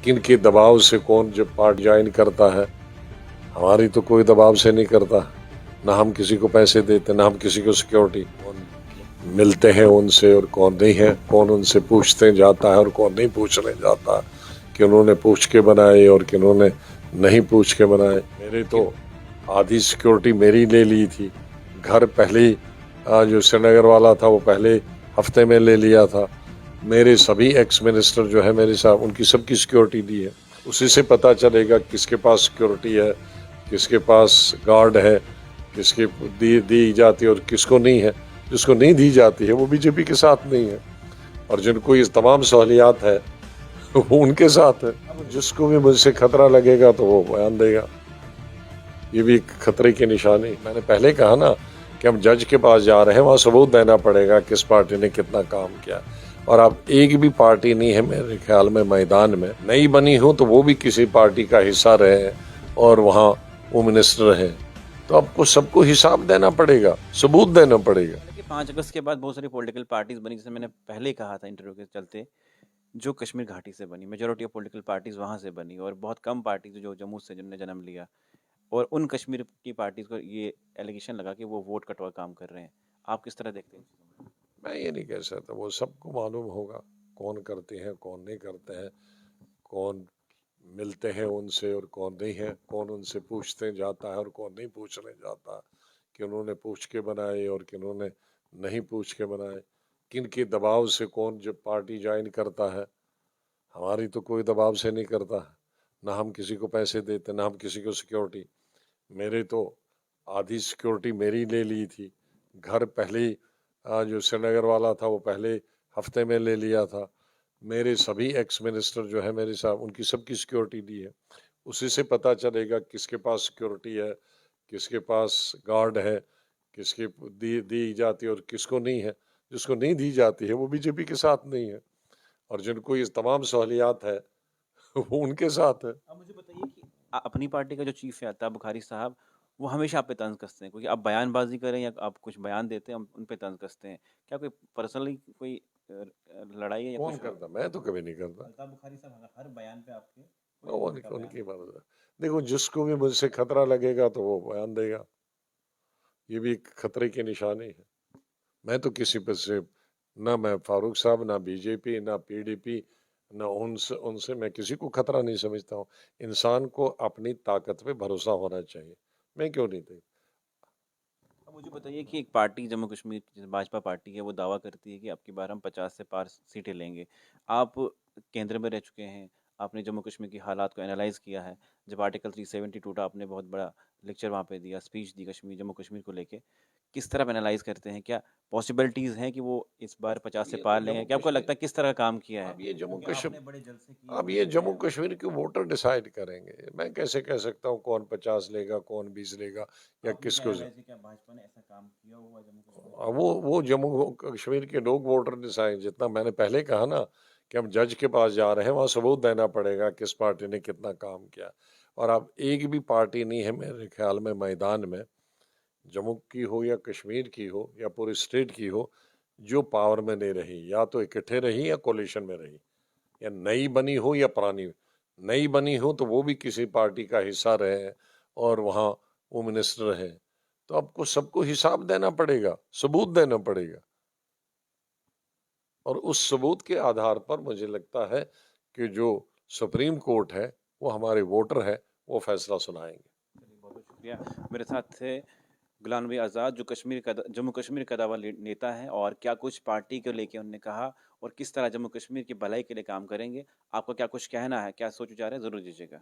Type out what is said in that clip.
किन के दबाव से कौन जब पार्ट ज्वाइन करता है। हमारी तो कोई दबाव से नहीं करता, ना हम किसी को पैसे देते, ना हम किसी को सिक्योरिटी। कौन मिलते हैं उनसे और कौन नहीं है, कौन उनसे पूछते जाता है और कौन नहीं पूछने जाता, कि उन्होंने पूछ के बनाए और कि उन्होंने नहीं पूछ के बनाए। मेरे तो आधी सिक्योरिटी मेरी ले ली थी। घर पहले ही जो श्रीनगर वाला था वो पहले हफ्ते में ले लिया था। मेरे सभी एक्स मिनिस्टर जो है मेरे साथ, उनकी सबकी सिक्योरिटी दी है। उसी से पता चलेगा किसके पास सिक्योरिटी है, किसके पास गार्ड है, किसके दी जाती है और किसको नहीं है। जिसको नहीं दी जाती है वो बीजेपी के साथ नहीं है, और जिनको ये तमाम सहूलियात है वो उनके साथ है। अब जिसको भी मुझसे खतरा लगेगा तो वो बयान देगा। ये भी एक खतरे की निशानी। मैंने पहले कहा ना कि हम जज के पास जा रहे हैं, वहाँ सबूत देना पड़ेगा किस पार्टी ने कितना काम किया। और अब एक भी पार्टी नहीं है मेरे ख्याल में मैदान में, नई बनी हो तो वो भी किसी पार्टी का हिस्सा रहे और वहाँ वो मिनिस्टर रहे, तो आपको सबको हिसाब देना पड़ेगा, सबूत देना पड़ेगा। 5 अगस्त के बाद बहुत सारी पॉलिटिकल पार्टीज बनी, जैसे मैंने पहले ही कहा था इंटरव्यू के चलते, जो कश्मीर घाटी से बनी, मेजोरिटी ऑफ पॉलिटिकल पार्टीज वहाँ से बनी, और बहुत कम पार्टीज जो जम्मू से जिनने जन्म लिया, और उन कश्मीर की पार्टीज को ये एलिगेशन लगा कि वो वोट कटवा काम कर रहे हैं। आप किस तरह देखते हैं? मैं ये नहीं कह सकता, वो सबको मालूम होगा कौन करते हैं कौन नहीं करते हैं, कौन मिलते हैं उनसे और कौन नहीं है, कौन उनसे पूछते जाता है और कौन नहीं पूछने जाता, कि उन्होंने पूछ के बनाए और कि उन्होंने नहीं पूछ के बनाए, किन के दबाव से कौन जब पार्टी ज्वाइन करता है। हमारी तो कोई दबाव से नहीं करता, ना हम किसी को पैसे देते, ना हम किसी को सिक्योरिटी। मेरे तो आधी सिक्योरिटी मेरी ले ली थी। घर पहले ही जो श्रीनगर वाला था वो पहले हफ्ते में ले लिया था। मेरे सभी एक्स मिनिस्टर जो है मेरे साथ, उनकी सबकी सिक्योरिटी दी है। उसी से पता चलेगा किसके पास सिक्योरिटी है, किसके पास गार्ड है, किसके दी जाती है और किसको नहीं है। जिसको नहीं दी जाती है वो बीजेपी के साथ नहीं है, और जिनको ये तमाम सहूलियात है वो उनके साथ है। अब मुझे बताइए कि अपनी पार्टी का जो चीफ है अताब बुखारी साहब, वो हमेशा आप पे तंज कसते हैं, क्योंकि आप बयानबाजी करें या आप कुछ बयान देते हैं, हम उन पे तंज कसते हैं। क्या कोई पर्सनली कोई लड़ाई है या कौन कुछ करता? मैं तो कभी नहीं करता। अल्ताफ बुखारी साहब हर बयान पे आपके कोई ना कोई उनकी उल्टा बयान उनकी देते बात है। देखो, जिसको भी मुझसे खतरा लगेगा तो वो बयान देगा। ये भी एक खतरे की निशानी है। मैं तो किसी पर से, ना मैं फारूक साहब, ना बीजेपी, ना पीडीपी, ना उनसे उनसे मैं किसी को खतरा नहीं समझता हूँ। इंसान को अपनी ताकत पे भरोसा होना चाहिए। मैं क्यों नहीं दे। अब मुझे बताइए कि एक पार्टी जम्मू कश्मीर की जैसे भाजपा पार्टी है, वो दावा करती है कि अब की बार हम 50 से पार सीटें लेंगे। आप केंद्र में रह चुके हैं, आपने जम्मू कश्मीर की हालात को एनालाइज किया है। जब आर्टिकल 370 टूटा, आपने बहुत बड़ा लेक्चर वहाँ पे दिया, स्पीच दी कश्मीर जम्मू कश्मीर को लेके। किस तरह एनालाइज करते हैं? क्या पॉसिबिलिटीज़ हैं कि वो इस बार 50 से ये तो पार लेंगे? जम्मू क्या आपको कश्मीर, लगता है किस तरह काम किया है? अब ये जम्मू क्योंकि कश्मीर आपने बड़े जलसे किए, अब बड़े ये बड़े जम्मू कश्मीर के वोटर डिसाइड करेंगे। मैं कैसे कह सकता हूँ कौन 50 लेगा, कौन 20 लेगा, या आपने क्या किसको एनालाइज किया? क्या भाजपा ने ऐसा काम किया हुआ जम्मू कश्मीर में? वो जम्मू कश्मीर के लोग वोटर डिसाइड। जितना मैंने पहले कहा ना कि हम जज के पास जा रहे हैं, वहाँ सबूत देना पड़ेगा किस पार्टी ने कितना काम किया। और अब एक भी पार्टी नहीं है मेरे ख्याल में मैदान में, जम्मू की हो या कश्मीर की हो या पूरी स्टेट की हो, जो पावर में नहीं रही। या तो इकट्ठे रही या कोलिशन में रही, या नई बनी हो या पुरानी। नई बनी हो तो वो भी किसी पार्टी का हिस्सा रहे और वहाँ वो मिनिस्टर रहे, तो आपको सबको हिसाब देना पड़ेगा, सबूत देना पड़ेगा। और उस सबूत के आधार पर मुझे लगता है कि जो सुप्रीम कोर्ट है, वो हमारे वोटर है, वो फैसला सुनाएंगे। चलिए, बहुत बहुत शुक्रिया। मेरे साथ थे गुलाम नबी आज़ाद, जो जम्मू कश्मीर का दावा नेता है, और क्या कुछ पार्टी को लेके उन्होंने कहा और किस तरह जम्मू कश्मीर की भलाई के लिए काम करेंगे। आपका क्या कुछ कहना है, क्या सोच विचार है, ज़रूर दीजिएगा।